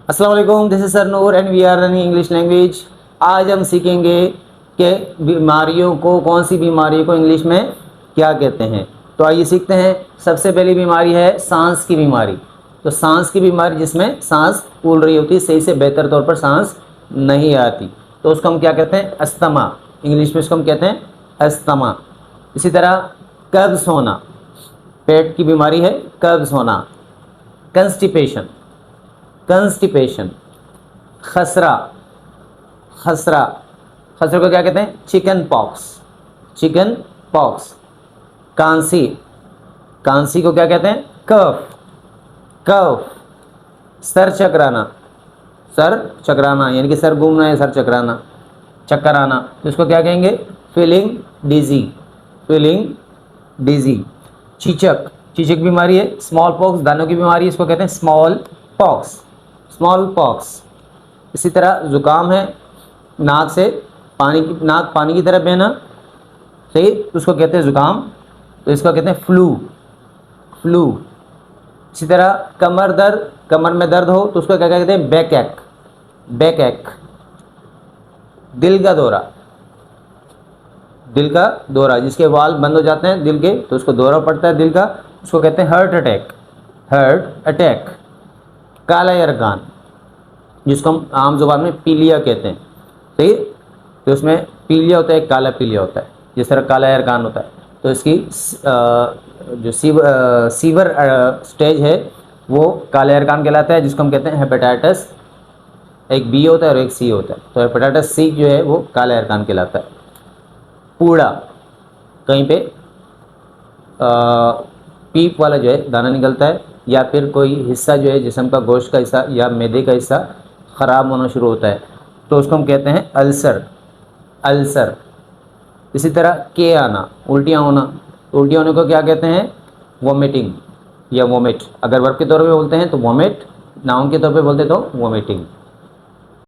अस्सलाम वालेकुम, this is sir Noor and we are learning English language. आज हम सीखेंगे कि बीमारियों को, कौन सी बीमारियों को इंग्लिश में क्या कहते हैं। तो आइए सीखते हैं। सबसे पहली बीमारी है सांस की बीमारी। तो सांस की बीमारी जिसमें सांस फूल रही होती है, सही से बेहतर तौर पर सांस नहीं आती, तो उसको हम क्या कहते हैं? अस्थमा। इंग्लिश में इसको हम कहते हैं अस्थमा। इसी तरह कब्ज़ होना, पेट की बीमारी है कब्ज़ होना। Constipation, constipation. खसरा, खसरा, खसरे को क्या कहते हैं? Chickenpox, chickenpox. कांसी, कांसी को क्या कहते हैं? कफ, कफ। सर चकराना, सर चकराना यानी कि सर घूमना है, सर चकराना, चक्कर आना, तो इसको क्या कहेंगे? फीलिंग डिजी, फीलिंग डिजी। चीचक, चीचक बीमारी है स्मॉल पॉक्स, दानों की बीमारी है, इसको कहते हैं स्मॉल पॉक्स, स्मॉल पॉक्स। इसी तरह ज़ुकाम है, नाक से पानी की, नाक पानी की तरफ बहना, सही, तो उसको कहते हैं ज़ुकाम, तो इसको कहते हैं फ्लू, फ्लू। इसी तरह कमर दर्द, कमर में दर्द हो तो उसको क्या कहते हैं? बैक एक, बैक एक। दिल का दौरा, दिल का दौरा, जिसके वाल बंद हो जाते हैं दिल के, तो उसको दौरा पड़ता है दिल का, उसको कहते हैं हार्ट अटैक, हार्ट अटैक। काला यरकान, जिसको हम आम जुबान में पीलिया कहते हैं, सही, तो उसमें पीलिया होता है, काला पीलिया होता है, जिस तरह काला यरकान होता है। तो इसकी जो सीवर स्टेज है वो काला यरकान कहलाता है, जिसको हम कहते हैं हेपेटाइटिस। एक बी होता है और एक सी होता है, तो हेपेटाइटिस सी जो है वो काला यरकान कहलाता है। पूड़ा, कहीं पे पीप वाला जो है दाना निकलता है, या फिर कोई हिस्सा जो है जिस्म का, गोश्त का हिस्सा या मैदे का हिस्सा ख़राब होना शुरू होता है, तो उसको हम कहते हैं अल्सर, अल्सर। इसी तरह के आना, उल्टियाँ होना, उल्टियाँ होने को क्या कहते हैं? वोमिटिंग या वोमिट। अगर वर्ब के तौर पे बोलते हैं तो वोमिट, नाउन के तौर पे बोलते तो वोमिटिंग।